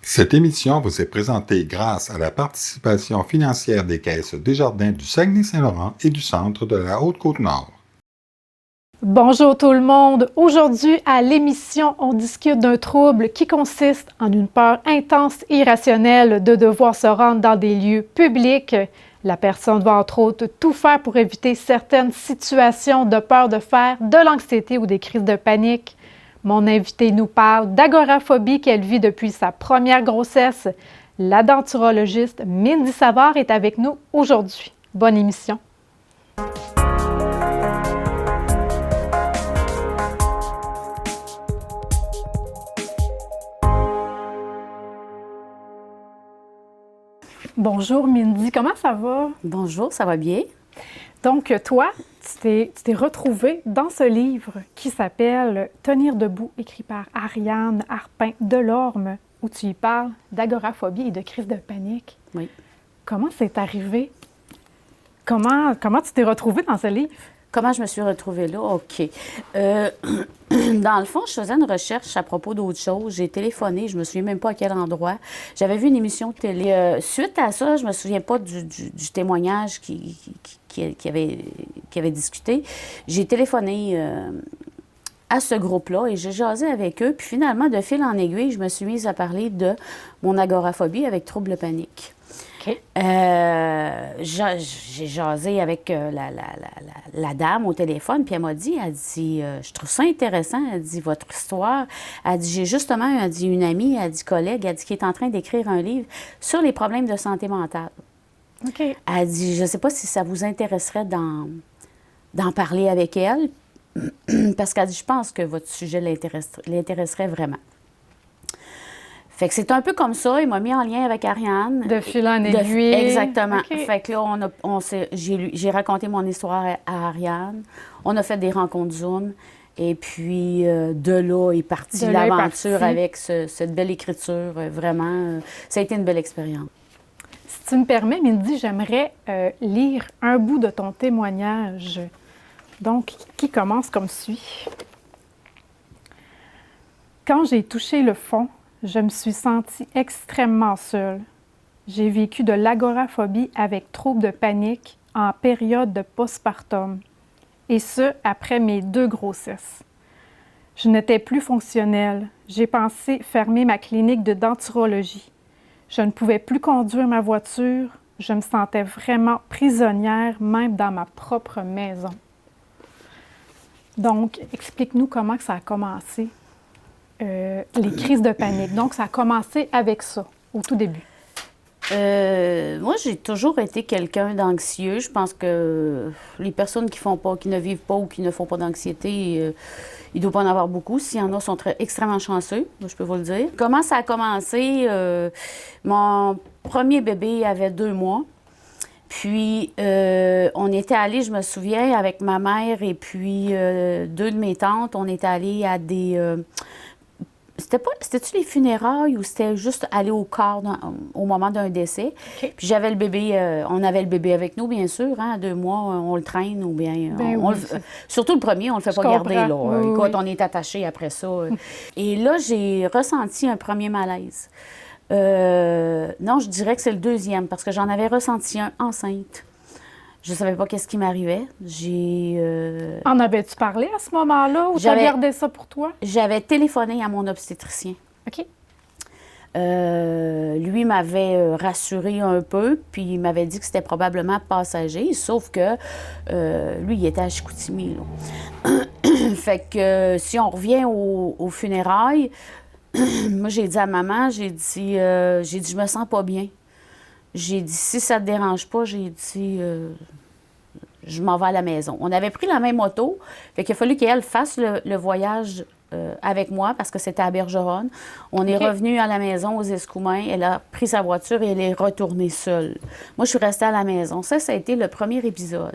Cette émission vous est présentée grâce à la participation financière des caisses Desjardins du Saguenay-Saint-Laurent et du Centre de la Haute-Côte-Nord. Bonjour tout le monde! Aujourd'hui, à l'émission, on discute d'un trouble qui consiste en une peur intense et irrationnelle de devoir se rendre dans des lieux publics. La personne va entre autres tout faire pour éviter certaines situations de peur de faire de l'anxiété ou des crises de panique. Mon invité nous parle d'agoraphobie qu'elle vit depuis sa première grossesse. La denturologiste Mindy Savard est avec nous aujourd'hui. Bonne émission! Bonjour Mindy, comment ça va? Bonjour, ça va bien? Donc toi, tu t'es retrouvée dans ce livre qui s'appelle « Tenir debout », écrit par Ariane Harpin-Delorme, où tu y parles d'agoraphobie et de crise de panique. Oui. Comment c'est arrivé? Comment tu t'es retrouvée dans ce livre? Comment je me suis retrouvée là? OK. Dans le fond, je faisais une recherche à propos d'autre chose. J'ai téléphoné, je me souviens même pas à quel endroit. J'avais vu une émission de télé. Suite à ça, je me souviens pas du témoignage qui avait discuté. J'ai téléphoné à ce groupe-là et j'ai jasé avec eux. Puis finalement, de fil en aiguille, je me suis mise à parler de mon agoraphobie avec trouble panique. OK. J'ai jasé avec la dame au téléphone, puis elle m'a dit, je trouve ça intéressant, elle dit, votre histoire. Elle dit, j'ai justement, elle dit, une amie, elle dit, collègue, elle dit, qui est en train d'écrire un livre sur les problèmes de santé mentale. OK. Elle dit, je ne sais pas si ça vous intéresserait d'en parler avec elle, parce qu'elle dit, je pense que votre sujet l'intéresserait vraiment. Fait que c'est un peu comme ça. Il m'a mis en lien avec Ariane. De fil en aiguille. Exactement. Okay. Fait que là, j'ai raconté mon histoire à Ariane. On a fait des rencontres Zoom. Et puis, de là est partie l'aventure avec cette belle écriture. Vraiment, ça a été une belle expérience. Si tu me permets, Mindy, j'aimerais lire un bout de ton témoignage. Donc, qui commence comme suit. Quand j'ai touché le fond, je me suis sentie extrêmement seule. J'ai vécu de l'agoraphobie avec trouble de panique en période de postpartum, et ce, après mes 2 grossesses. Je n'étais plus fonctionnelle. J'ai pensé fermer ma clinique de denturologie. Je ne pouvais plus conduire ma voiture. Je me sentais vraiment prisonnière, même dans ma propre maison. Donc, explique-nous comment que ça a commencé. Les crises de panique. Donc, ça a commencé avec ça, au tout début. Moi, j'ai toujours été quelqu'un d'anxieux. Je pense que les personnes qui ne vivent pas ou qui ne font pas d'anxiété, il ne doit pas en avoir beaucoup. S'il y en a, sont extrêmement chanceux, je peux vous le dire. Comment ça a commencé? Mon premier bébé avait 2 mois. Puis, on était allés, je me souviens, avec ma mère et puis 2 de mes tantes, on était allés à des... C'était-tu les funérailles ou c'était juste aller au corps au moment d'un décès? Okay. Puis j'avais le bébé, on avait le bébé avec nous, bien sûr, hein, à 2 mois, on le traîne ou bien... surtout le premier, on le fait pas garder, là. Oui, écoute, oui. on est attaché après ça. Et là, j'ai ressenti un premier malaise. Non, je dirais que c'est le deuxième, parce que j'en avais ressenti un enceinte. Je ne savais pas qu'est-ce qui m'arrivait. En avais-tu parlé à ce moment-là ou tu as gardé ça pour toi? J'avais téléphoné à mon obstétricien. OK. Lui m'avait rassuré un peu, puis il m'avait dit que c'était probablement passager, sauf que lui, il était à Chicoutimi, là. Fait que si on revient aux funérailles, moi, j'ai dit à maman, j'ai dit, je me sens pas bien. J'ai dit, si ça te dérange pas, j'ai dit, je m'en vais à la maison. On avait pris la même auto, fait qu'il a fallu qu'elle fasse le voyage avec moi parce que c'était à Bergeronne. On est revenu à la maison aux Escoumins. Elle a pris sa voiture et elle est retournée seule. Moi, je suis restée à la maison. Ça a été le premier épisode.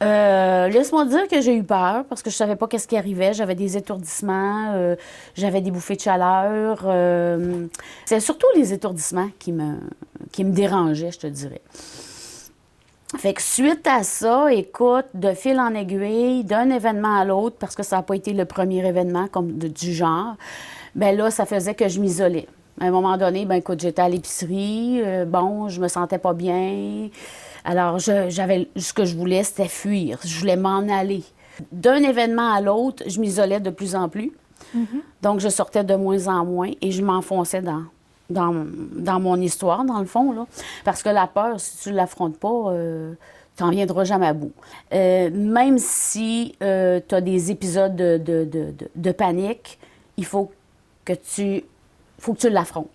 Laisse-moi dire que j'ai eu peur parce que je savais pas qu'est-ce qui arrivait. J'avais des étourdissements, j'avais des bouffées de chaleur. C'est surtout les étourdissements qui me dérangeaient, je te dirais. Fait que suite à ça, écoute, de fil en aiguille, d'un événement à l'autre, parce que ça n'a pas été le premier événement comme du genre, bien là, ça faisait que je m'isolais. À un moment donné, ben écoute, j'étais à l'épicerie, bon, je me sentais pas bien. Alors, j'avais ce que je voulais, c'était fuir. Je voulais m'en aller. D'un événement à l'autre, je m'isolais de plus en plus. Donc, je sortais de moins en moins et je m'enfonçais dans mon histoire, dans le fond, là. Parce que la peur, si tu ne l'affrontes pas, tu n'en viendras jamais à bout. Même si tu as des épisodes de panique, il faut que tu l'affrontes.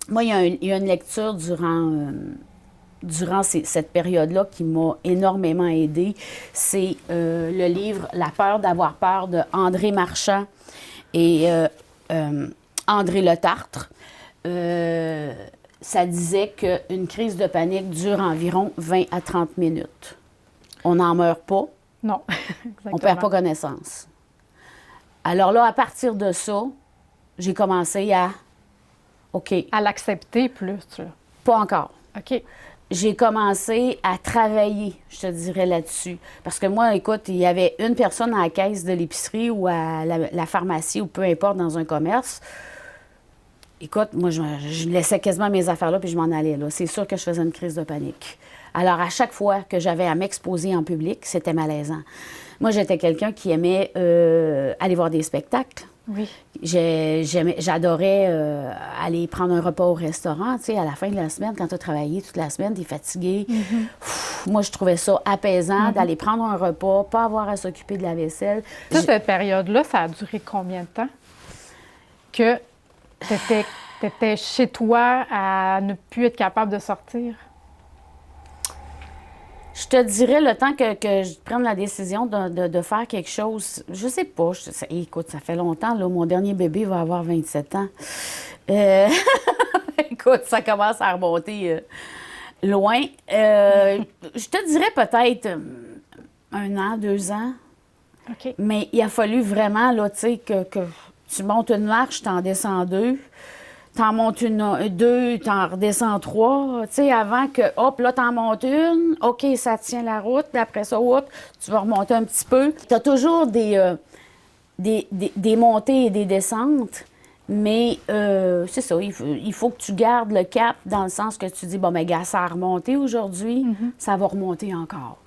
Moi, il y a une lecture durant cette période-là qui m'a énormément aidée. C'est le livre « La peur d'avoir peur » de André Marchand et André Letartre. Ça disait qu'une crise de panique dure environ 20 à 30 minutes. On n'en meurt pas. Non, exactement. On ne perd pas connaissance. Alors là, à partir de ça, j'ai commencé à... OK. À l'accepter plus, là. Pas encore. OK. J'ai commencé à travailler, je te dirais, là-dessus. Parce que moi, écoute, il y avait une personne à la caisse de l'épicerie ou à la pharmacie ou peu importe dans un commerce. Écoute, moi, je laissais quasiment mes affaires là puis je m'en allais, là. C'est sûr que je faisais une crise de panique. Alors, à chaque fois que j'avais à m'exposer en public, c'était malaisant. Moi, j'étais quelqu'un qui aimait aller voir des spectacles. Oui. J'adorais aller prendre un repas au restaurant. Tu sais, à la fin de la semaine, quand tu as travaillé toute la semaine, tu es fatigué. Moi, je trouvais ça apaisant d'aller prendre un repas, pas avoir à s'occuper de la vaisselle. Cette période-là, ça a duré combien de temps? Que tu étais chez toi à ne plus être capable de sortir? Je te dirais le temps que je prenne la décision de faire quelque chose. Je sais pas. Écoute, ça fait longtemps. Là, mon dernier bébé va avoir 27 ans. Écoute, ça commence à remonter loin. Je te dirais peut-être 1 an, 2 ans. OK. Mais il a fallu vraiment, là, tu sais, que tu montes une marche, tu en descends 2. T'en montes 2, t'en redescends 3. Tu sais, avant que, hop, là, t'en montes une. OK, ça tient la route. Puis après ça, hop, tu vas remonter un petit peu. T'as toujours des montées et des descentes. Mais c'est ça, il faut que tu gardes le cap dans le sens que tu dis, bon, mais gars, ça a remonté aujourd'hui, ça va remonter encore.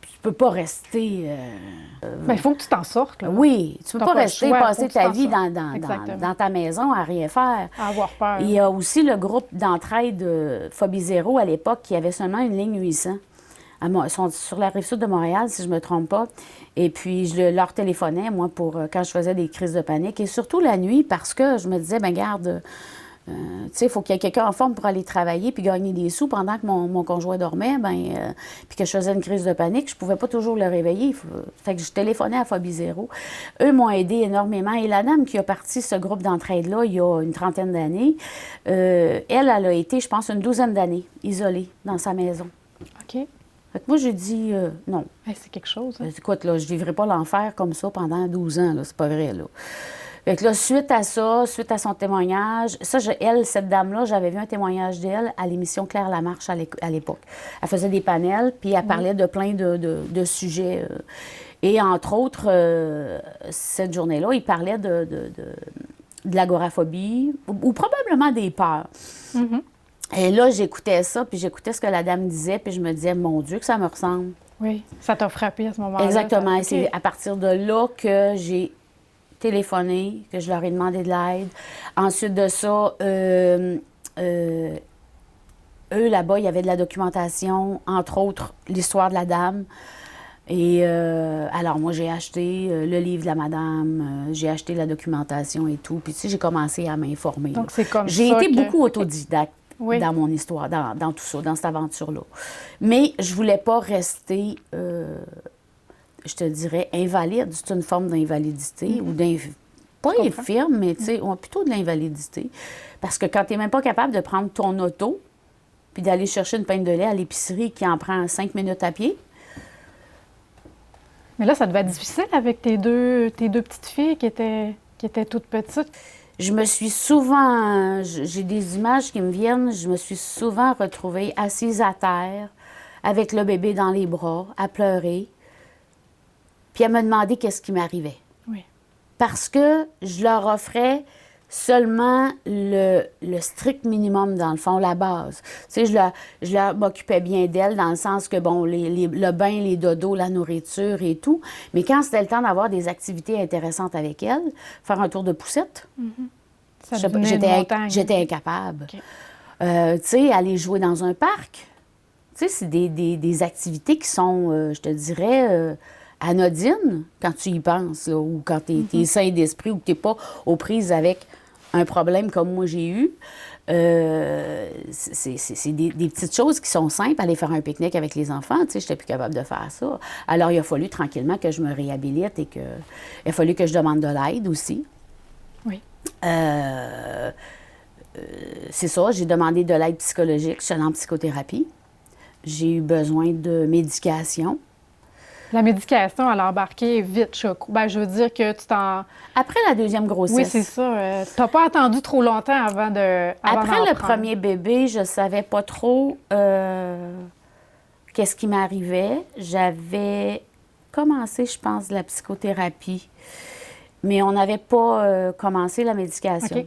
Tu peux pas rester... Bien, il faut que tu t'en sortes, là. Oui, tu peux T'as pas pas le rester, choix, passer faut que tu ta t'en vie sortes. dans ta maison à rien faire. À avoir peur. Il y a aussi le groupe d'entraide Phobie Zéro à l'époque qui avait seulement une ligne 800. Ils sont sur la rive sud de Montréal, si je ne me trompe pas. Et puis, je leur téléphonais, moi, pour quand je faisais des crises de panique. Et surtout la nuit, parce que je me disais, bien, garde, tu sais, il faut qu'il y ait quelqu'un en forme pour aller travailler puis gagner des sous pendant que mon conjoint dormait, puis que je faisais une crise de panique. Je ne pouvais pas toujours le réveiller. Fait que je téléphonais à Phobie Zéro. Eux m'ont aidé énormément. Et la dame qui a parti ce groupe d'entraide-là il y a une 30aine d'années, elle a été, je pense, une 12aine d'années isolée dans sa maison. OK. Fait que moi, j'ai dit non. Hey, c'est quelque chose, hein? Écoute, là, je ne vivrai pas l'enfer comme ça pendant 12 ans, là. C'est pas vrai, là. Fait que là, suite à son témoignage, cette dame-là, j'avais vu un témoignage d'elle à l'émission Claire Lamarche à l'époque. Elle faisait des panels, puis elle parlait de plein de sujets. Et entre autres, cette journée-là, il parlait de l'agoraphobie ou probablement des peurs. Et là, j'écoutais ça, puis j'écoutais ce que la dame disait, puis je me disais, mon Dieu, que ça me ressemble. Oui, ça t'a frappé à ce moment-là. Exactement. Ça... C'est à partir de là que j'ai téléphoné, que je leur ai demandé de l'aide. Ensuite de ça, eux, là-bas, il y avait de la documentation, entre autres, l'histoire de la dame. Et alors, moi, j'ai acheté le livre de la madame, j'ai acheté la documentation et tout. Puis, tu sais, j'ai commencé à m'informer. Donc, c'est comme j'ai ça été que... beaucoup autodidacte Oui. dans mon histoire, dans tout ça, dans cette aventure-là. Mais je voulais pas rester... je te dirais, invalide. C'est une forme d'invalidité ou pas infirme, mais tu sais, plutôt de l'invalidité. Parce que quand tu n'es même pas capable de prendre ton auto puis d'aller chercher une pinte de lait à l'épicerie qui en prend 5 minutes à pied. Mais là, ça devait être difficile avec tes deux petites filles qui étaient toutes petites. Je me suis souvent... J'ai des images qui me viennent. Je me suis souvent retrouvée assise à terre avec le bébé dans les bras, à pleurer. Puis à me demander qu'est-ce qui m'arrivait. Oui. Parce que je leur offrais seulement le strict minimum, dans le fond, la base. Tu sais, je m'occupais bien d'elle dans le sens que, bon, le bain, les dodos, la nourriture et tout. Mais quand c'était le temps d'avoir des activités intéressantes avec elle, faire un tour de poussette, Ça devenait une montagne. j'étais incapable. OK. Tu sais, aller jouer dans un parc, tu sais, c'est des activités qui sont, je te dirais, anodines quand tu y penses, là, ou quand tu es sain d'esprit ou que tu n'es pas aux prises avec un problème comme moi j'ai eu. C'est des petites choses qui sont simples. Aller faire un pique-nique avec les enfants, tu sais, je n'étais plus capable de faire ça. Alors, il a fallu tranquillement que je me réhabilite et il a fallu que je demande de l'aide aussi. Oui. C'est ça, j'ai demandé de l'aide psychologique. Je suis allée en psychothérapie. J'ai eu besoin de médication. La médication, elle a embarqué vite, je veux dire que tu t'en... Après la deuxième grossesse. Oui, c'est ça. Tu n'as pas attendu trop longtemps avant Après d'en le prendre. premier bébé, je ne savais pas trop qu'est-ce qui m'arrivait. J'avais commencé, je pense, la psychothérapie, mais on n'avait pas commencé la médication. OK.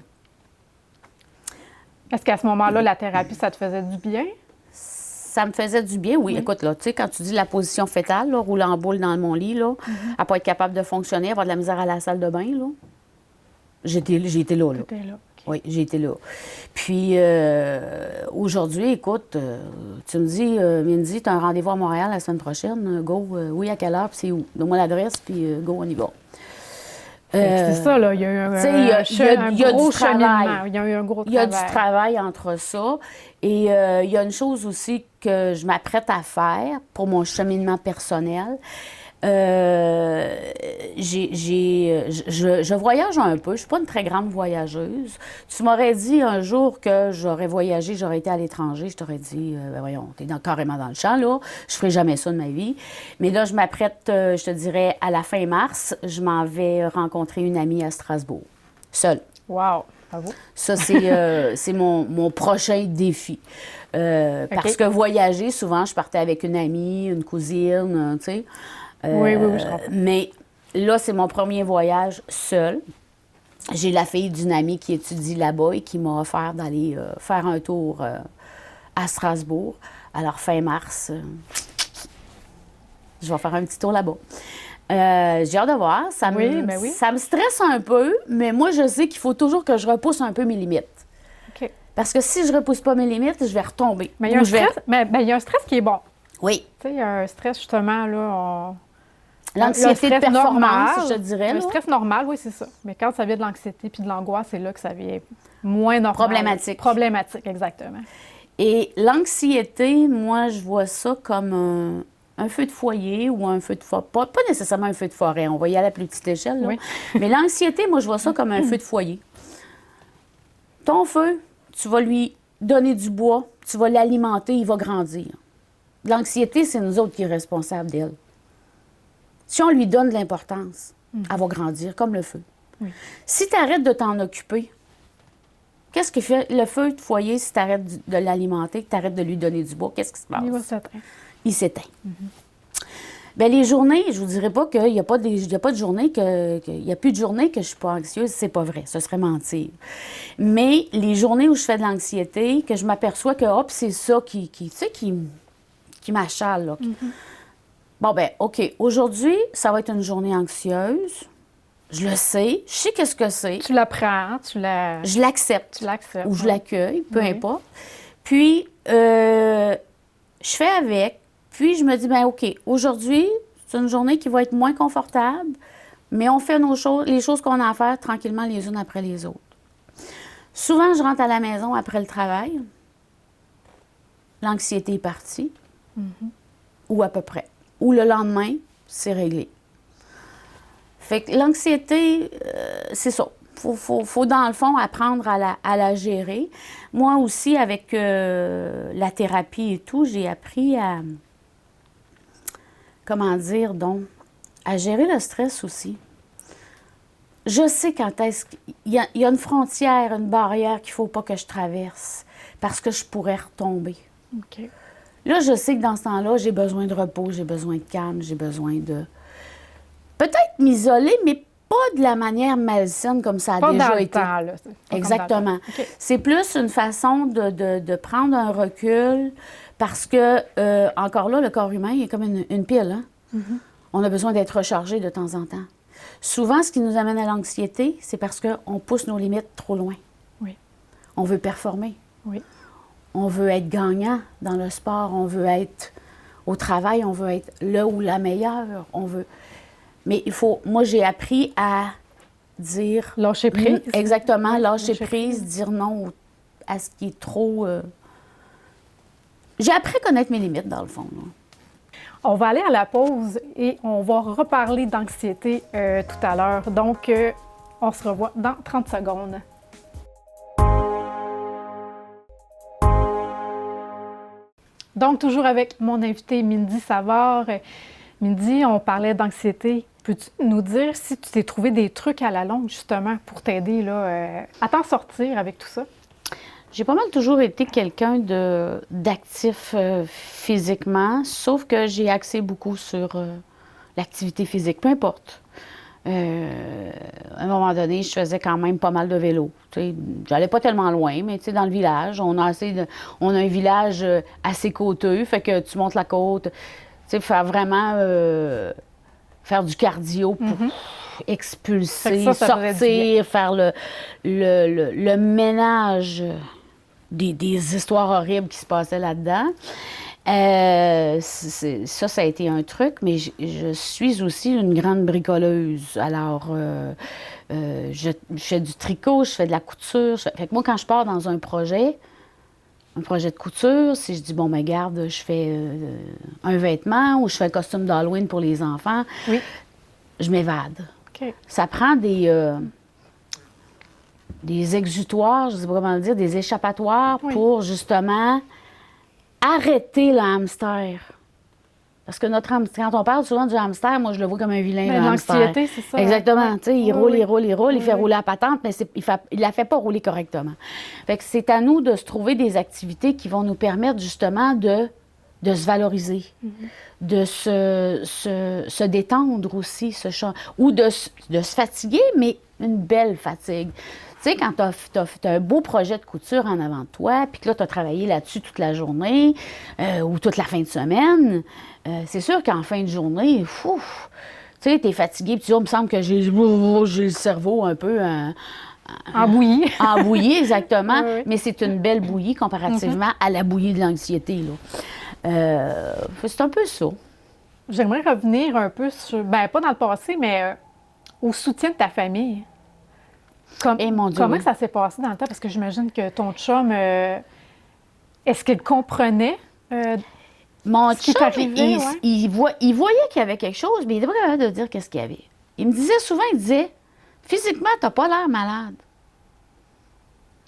Est-ce qu'à ce moment-là, la thérapie, ça te faisait du bien? Ça me faisait du bien, oui. Écoute, là, tu sais, quand tu dis la position fétale, là, rouler en boule dans mon lit, là, à pas être capable de fonctionner, avoir de la misère à la salle de bain, là, j'ai été là, là. T'étais là. OK. Oui, j'ai été là. Puis, aujourd'hui, écoute, tu me dis, Mindy, tu as un rendez-vous à Montréal la semaine prochaine, go, oui, à quelle heure, puis c'est où? Donne-moi l'adresse, puis go, on y va. C'est ça, là. Il y a eu un gros cheminement. Il y a eu un gros travail. Il y a du travail entre ça. Et il y a une chose aussi que je m'apprête à faire pour mon cheminement personnel. Je voyage un peu. Je ne suis pas une très grande voyageuse. Tu m'aurais dit un jour que j'aurais voyagé, j'aurais été à l'étranger. Je t'aurais dit, ben voyons, t'es carrément dans le champ, là. Je ne ferai jamais ça de ma vie. Mais là, je m'apprête, je te dirais, à la fin mars, je m'en vais rencontrer une amie à Strasbourg, seule. Wow! Bravo. Ça, c'est mon prochain défi. Parce que voyager, souvent, je partais avec une amie, une cousine, tu sais. Oui, je comprends. Mais là, c'est mon premier voyage seul. J'ai la fille d'une amie qui étudie là-bas et qui m'a offert d'aller faire un tour à Strasbourg. Alors, fin mars, je vais faire un petit tour là-bas. J'ai hâte de voir. Ça me stresse un peu, mais moi, je sais qu'il faut toujours que je repousse un peu mes limites. OK. Parce que si je ne repousse pas mes limites, je vais retomber. Mais il y a il y a un stress qui est bon. Oui. Tu sais, il y a un stress, justement, là, l'anxiété de performance, normal, je te dirais. Le stress normal, oui, c'est ça. Mais quand ça vient de l'anxiété puis de l'angoisse, c'est là que ça vient moins normal. Problématique. Problématique, exactement. Et l'anxiété, moi, je vois ça comme un feu de foyer ou un feu de forêt. Pas nécessairement un feu de forêt, on va y aller à la plus petite échelle. Là. Oui. Mais l'anxiété, moi, je vois ça comme un feu de foyer. Ton feu, tu vas lui donner du bois, tu vas l'alimenter, il va grandir. L'anxiété, c'est nous autres qui sommes responsables d'elle. Si on lui donne de l'importance, elle va grandir comme le feu. Oui. Si tu arrêtes de t'en occuper, qu'est-ce que fait le feu de foyer si tu arrêtes de l'alimenter, que tu arrêtes de lui donner du bois? Qu'est-ce qui se passe? Il va s'éteindre. Il s'éteint. Bien, les journées, je vous dirais pas qu'il n'y a pas de journée il y a plus de journées que je suis pas anxieuse, c'est pas vrai, ce serait mentir. Mais les journées où je fais de l'anxiété, que je m'aperçois que hop, c'est ça qui m'achale, là. Bon, ben OK, aujourd'hui, ça va être une journée anxieuse. Je le sais, je sais qu'est-ce que c'est. Tu l'apprends, Je l'accepte. Tu l'acceptes. Ou je l'accueille, peu importe. Puis, je fais avec. Puis, je me dis, ben OK, aujourd'hui, c'est une journée qui va être moins confortable, mais on fait les choses qu'on a à faire tranquillement les unes après les autres. Souvent, je rentre à la maison après le travail. L'anxiété est partie. Ou à peu près. Ou le lendemain, c'est réglé. Fait que l'anxiété, c'est ça. Faut, dans le fond, apprendre à la gérer. Moi aussi, avec la thérapie et tout, j'ai appris à... Comment dire, donc? À gérer le stress aussi. Je sais quand est-ce qu'il y a une frontière, une barrière qu'il ne faut pas que je traverse parce que je pourrais retomber. OK. Là, je sais que dans ce temps-là, j'ai besoin de repos, j'ai besoin de calme, j'ai besoin de... Peut-être m'isoler, mais pas de la manière malsaine comme ça a Pas déjà dans le été. temps, là. C'est pas comme Exactement. dans le temps. OK. C'est plus une façon de prendre un recul parce que, encore là, le corps humain il est comme une pile. Hein? On a besoin d'être rechargé de temps en temps. Souvent, ce qui nous amène à l'anxiété, c'est parce qu'on pousse nos limites trop loin. Oui. On veut performer. Oui. On veut être gagnant dans le sport. On veut être au travail. On veut être le ou la meilleure. On veut... Mais il faut... Moi, j'ai appris à dire... Lâcher prise. Exactement, Oui, lâcher prise, dire non à ce qui est trop... J'ai appris à connaître mes limites, dans le fond. Là. On va aller à la pause et on va reparler d'anxiété tout à l'heure. Donc, on se revoit dans 30 secondes. Donc, toujours avec mon invité Mindy Savard. Mindy, on parlait d'anxiété. Peux-tu nous dire si tu t'es trouvé des trucs à la longue, justement, pour t'aider là, à t'en sortir avec tout ça? J'ai pas mal toujours été quelqu'un d'actif physiquement, sauf que j'ai axé beaucoup sur l'activité physique, peu importe. À un moment donné, je faisais quand même pas mal de vélo. J'allais pas tellement loin, mais dans le village, on a un village assez côteux, fait que tu montes la côte, faire vraiment faire du cardio pour expulser, ça sortir, faire le ménage des histoires horribles qui se passaient là-dedans. Ça a été un truc, mais je suis aussi une grande bricoleuse. Alors, je fais du tricot, je fais de la couture. Fait que moi, quand je pars dans un projet de couture, si je dis, bon, ben garde, je fais un vêtement ou je fais un costume d'Halloween pour les enfants, je m'évade. OK. Ça prend des exutoires, je ne sais pas comment le dire, des échappatoires pour justement arrêter le hamster. Parce que notre hamster, quand on parle souvent du hamster, moi je le vois comme un vilain, le hamster. L'anxiété, c'est ça. Exactement. Ouais. Tu sais, il roule, il fait rouler la patente, mais il la fait pas rouler correctement. Fait que c'est à nous de se trouver des activités qui vont nous permettre justement de se valoriser, de se détendre aussi, ou de se fatiguer, mais une belle fatigue. Tu sais, quand tu as un beau projet de couture en avant de toi, puis que là, tu as travaillé là-dessus toute la journée ou toute la fin de semaine, c'est sûr qu'en fin de journée, tu sais, tu es fatigué, puis tu dis, oh, il me semble que j'ai le cerveau un peu... En bouillie. En bouillie, exactement. Oui. Mais c'est une belle bouillie comparativement à la bouillie de l'anxiété, là. C'est un peu ça. J'aimerais revenir un peu sur, ben pas dans le passé, mais au soutien de ta famille. Mon Dieu, comment ça s'est passé dans le temps? Parce que j'imagine que ton chum, est-ce qu'il comprenait mon ce qui chum, t'arrivait? il voyait qu'il y avait quelque chose, mais il n'était pas capable de dire qu'est-ce qu'il y avait. Il me disait souvent, physiquement, tu n'as pas l'air malade.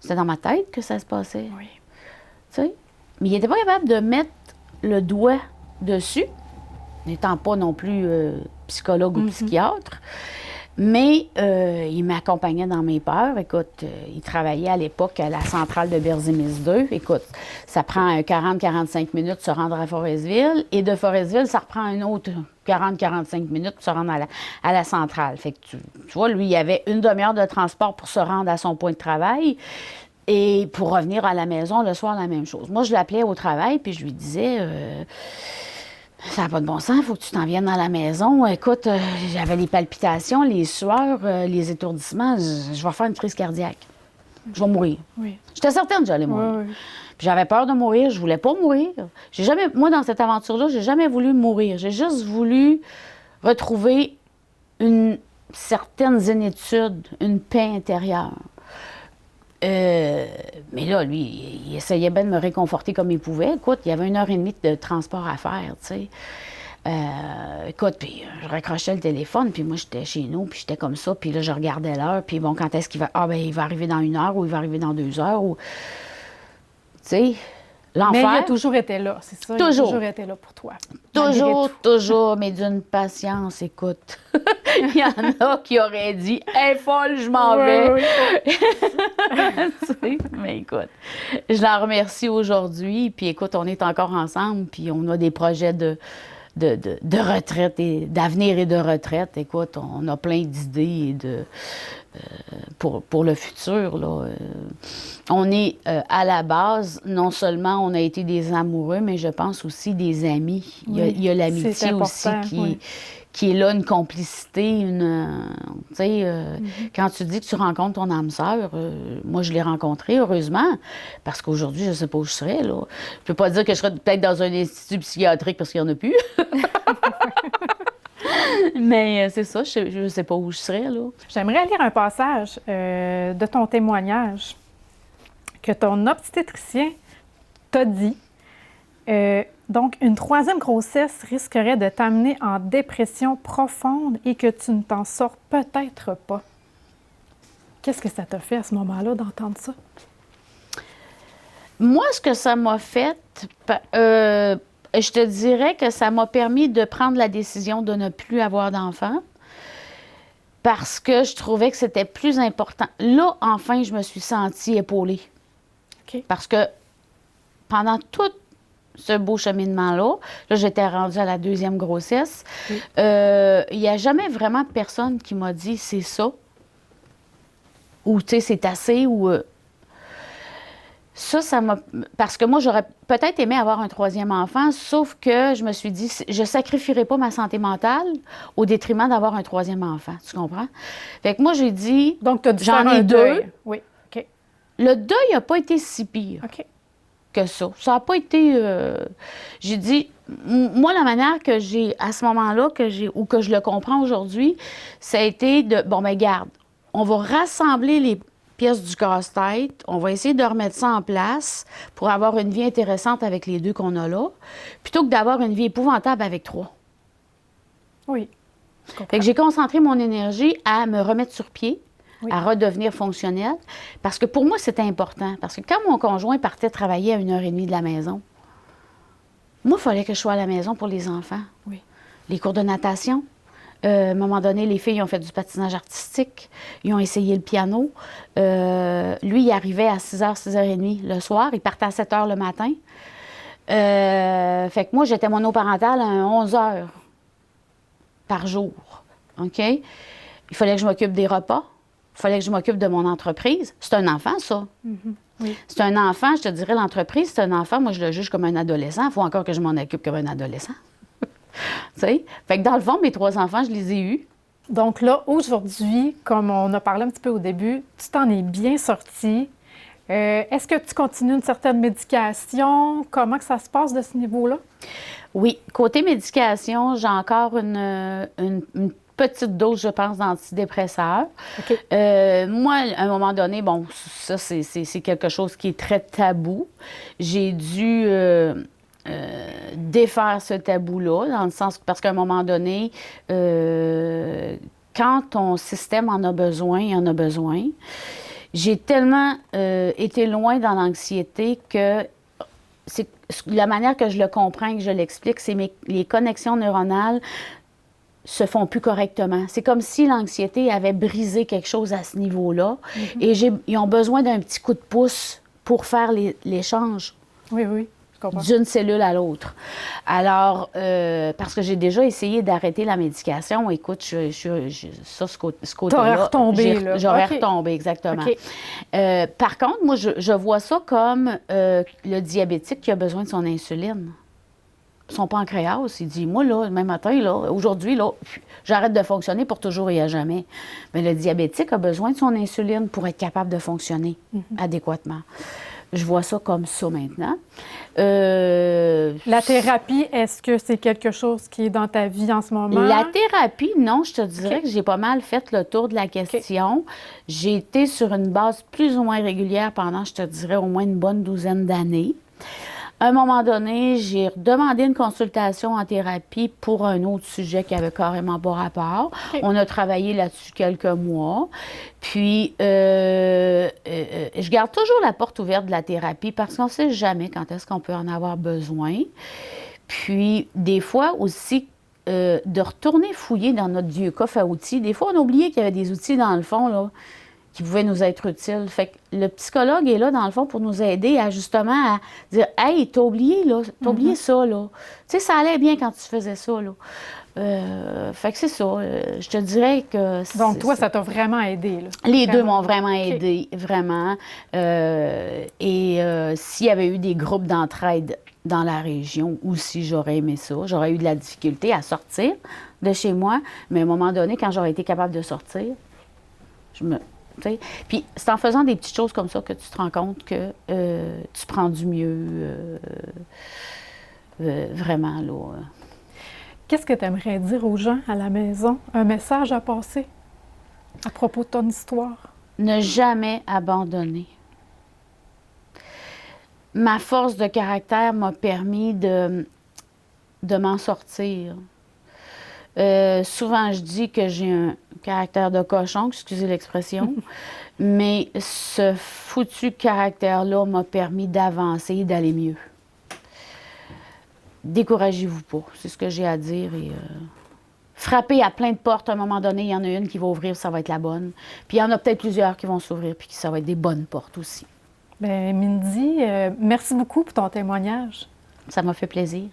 C'était dans ma tête que ça se passait. Oui. Tu sais? Mais il n'était pas capable de mettre le doigt dessus, n'étant pas non plus psychologue ou psychiatre. Mais il m'accompagnait dans mes peurs. Écoute, il travaillait à l'époque à la centrale de Berzimis 2. Écoute, ça prend 40-45 minutes de se rendre à Forestville. Et de Forestville, ça reprend un autre 40-45 minutes pour se rendre à la centrale. Fait que tu vois, lui, il y avait une demi-heure de transport pour se rendre à son point de travail. Et pour revenir à la maison, le soir, la même chose. Moi, je l'appelais au travail, puis je lui disais... ça n'a pas de bon sens, il faut que tu t'en viennes dans la maison. Écoute, j'avais les palpitations, les sueurs, les étourdissements. Je vais faire une crise cardiaque. Je vais mourir. Oui. J'étais certaine que j'allais mourir. Oui. Puis j'avais peur de mourir, je voulais pas mourir. Moi, dans cette aventure-là, j'ai jamais voulu mourir. J'ai juste voulu retrouver une certaine zénitude, une paix intérieure. Mais là, lui, il essayait bien de me réconforter comme il pouvait. Écoute, il y avait 1h30 de transport à faire, tu sais. Écoute, puis je raccrochais le téléphone, puis moi, j'étais chez nous, puis j'étais comme ça, puis là, je regardais l'heure, puis bon, quand est-ce qu'il va... Ah, ben il va arriver dans 1 heure, ou il va arriver dans 2 heures, ou... Tu sais, l'enfer... Mais il a toujours été là, c'est ça? Toujours. Il a toujours été là pour toi. Toujours, mais d'une patience, écoute. Il y en a qui auraient dit « Hey, folle, je m'en vais! Oui. » Tu sais, mais écoute, je l'en remercie aujourd'hui. Puis écoute, on est encore ensemble, puis on a des projets de retraite, et d'avenir et de retraite. Écoute, on a plein d'idées pour le futur, là. On est, à la base, non seulement on a été des amoureux, mais je pense aussi des amis. Il y a l'amitié aussi qui est là, une complicité, tu sais, quand tu dis que tu rencontres ton âme sœur, moi, je l'ai rencontrée, heureusement, parce qu'aujourd'hui, je ne sais pas où je serais, là. Je peux pas dire que je serais peut-être dans un institut psychiatrique parce qu'il n'y en a plus. Mais c'est ça, je ne sais pas où je serais, là. J'aimerais lire un passage de ton témoignage que ton obstétricien t'a dit. Donc, une troisième grossesse risquerait de t'amener en dépression profonde et que tu ne t'en sors peut-être pas. Qu'est-ce que ça t'a fait à ce moment-là d'entendre ça? Moi, ce que ça m'a fait, je te dirais que ça m'a permis de prendre la décision de ne plus avoir d'enfant parce que je trouvais que c'était plus important. Là, enfin, je me suis sentie épaulée. OK. Parce que pendant tout ce beau cheminement-là, j'étais rendue à la deuxième grossesse, Oui. il n'y a jamais vraiment personne qui m'a dit « c'est ça » ou « tu sais, c'est assez » ou... Ça m'a... Parce que moi, j'aurais peut-être aimé avoir un troisième enfant, sauf que je me suis dit, je ne sacrifierai pas ma santé mentale au détriment d'avoir un troisième enfant. Tu comprends? Fait que moi, j'ai dit, Donc, tu as dû j'en faire ai un deux. deuil. Oui, OK. Le deuil n'a pas été si pire OK. que ça. Ça n'a pas été... J'ai dit, moi, la manière que j'ai, à ce moment-là, ou que je le comprends aujourd'hui, ça a été de, bon, ben garde, on va rassembler les pièces du casse-tête, on va essayer de remettre ça en place pour avoir une vie intéressante avec les deux qu'on a là, plutôt que d'avoir une vie épouvantable avec trois. Oui. Fait que j'ai concentré mon énergie à me remettre sur pied, Oui. à redevenir fonctionnelle, parce que pour moi, c'était important. Parce que quand mon conjoint partait travailler à 1h30 de la maison, moi, il fallait que je sois à la maison pour les enfants. Oui. Les cours de natation. À un moment donné, les filles ont fait du patinage artistique. Ils ont essayé le piano. Lui, il arrivait à 6h, 6h30 le soir. Il partait à 7h le matin. Fait que moi, j'étais monoparentale à 11h par jour. OK? Il fallait que je m'occupe des repas. Il fallait que je m'occupe de mon entreprise. C'est un enfant, ça. Mm-hmm. Oui. C'est un enfant, je te dirais, l'entreprise, c'est un enfant. Moi, je le juge comme un adolescent. Il faut encore que je m'en occupe comme un adolescent. Tu sais? Fait que dans le fond, mes 3 enfants, je les ai eus. Donc là, aujourd'hui, comme on a parlé un petit peu au début, tu t'en es bien sortie. Est-ce que tu continues une certaine médication? Comment que ça se passe de ce niveau-là? Oui. Côté médication, j'ai encore une petite dose, je pense, d'antidépresseurs. OK. Moi, à un moment donné, bon, ça, c'est quelque chose qui est très tabou. J'ai dû défaire ce tabou-là, dans le sens parce qu'à un moment donné, quand ton système en a besoin, il en a besoin. J'ai tellement été loin dans l'anxiété que c'est la manière que je le comprends et que je l'explique, c'est les connexions neuronales se font plus correctement. C'est comme si l'anxiété avait brisé quelque chose à ce niveau-là. Mm-hmm. Et ils ont besoin d'un petit coup de pouce pour faire l'échange. Oui, oui, je comprends. D'une cellule à l'autre. Alors, parce que j'ai déjà essayé d'arrêter la médication, écoute, ce côté-là... T'aurais retombé, là. J'aurais Okay. retombé, exactement. Okay. Par contre, moi, je vois ça comme le diabétique qui a besoin de son insuline. Son pancréas, il dit, moi, là, demain matin, là, aujourd'hui, là, j'arrête de fonctionner pour toujours et à jamais. Mais le diabétique a besoin de son insuline pour être capable de fonctionner adéquatement. Je vois ça comme ça maintenant. La thérapie, est-ce que c'est quelque chose qui est dans ta vie en ce moment? La thérapie, non, je te dirais que j'ai pas mal fait le tour de la question. J'ai été sur une base plus ou moins régulière pendant, je te dirais, au moins une bonne 12aine d'années. À un moment donné, j'ai demandé une consultation en thérapie pour un autre sujet qui avait carrément pas rapport. Okay. On a travaillé là-dessus quelques mois. Puis, je garde toujours la porte ouverte de la thérapie parce qu'on ne sait jamais quand est-ce qu'on peut en avoir besoin. Puis, des fois aussi, de retourner fouiller dans notre vieux coffre à outils. Des fois, on a oublié qu'il y avait des outils dans le fond, là, qui pouvaient nous être utiles. Fait que le psychologue est là, dans le fond, pour nous aider à justement à dire « Hey, t'as oublié, là, t'as oublié ça, là. » Tu sais, ça allait bien quand tu faisais ça, là. Fait que c'est ça. Je te dirais que... Donc, toi, ça t'a vraiment aidé, là? Les deux Vraiment. m'ont vraiment aidé, vraiment. S'il y avait eu des groupes d'entraide dans la région aussi, j'aurais aimé ça. J'aurais eu de la difficulté à sortir de chez moi, mais à un moment donné, quand j'aurais été capable de sortir, tu sais, puis c'est en faisant des petites choses comme ça que tu te rends compte que tu prends du mieux, vraiment, là. Qu'est-ce que tu aimerais dire aux gens à la maison? Un message à passer à propos de ton histoire? Ne jamais abandonner. Ma force de caractère m'a permis de m'en sortir. Souvent, je dis que j'ai un caractère de cochon, excusez l'expression, mais ce foutu caractère-là m'a permis d'avancer et d'aller mieux. Découragez-vous pas, c'est ce que j'ai à dire. Et, frappez à plein de portes, à un moment donné, il y en a une qui va ouvrir, ça va être la bonne. Puis il y en a peut-être plusieurs qui vont s'ouvrir, puis ça va être des bonnes portes aussi. Bien, Mindy, merci beaucoup pour ton témoignage. Ça m'a fait plaisir.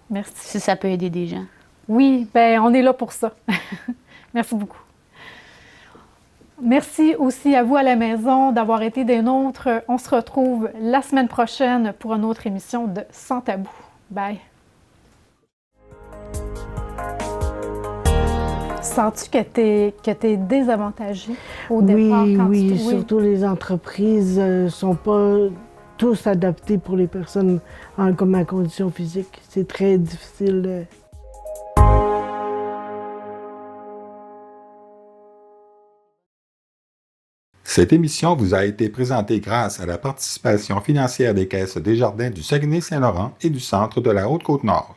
Merci. Si ça peut aider des gens. Oui, bien, on est là pour ça. Merci beaucoup. Merci aussi à vous à la maison d'avoir été des nôtres. On se retrouve la semaine prochaine pour une autre émission de Sans Tabou. Bye. Sens-tu que t'es désavantagé au départ quand Oui, tu... surtout les entreprises ne sont pas tous adaptés pour les personnes comme ma condition physique. C'est très difficile. Cette émission vous a été présentée grâce à la participation financière des Caisses Desjardins du Saguenay-Saint-Laurent et du Centre de la Haute-Côte-Nord.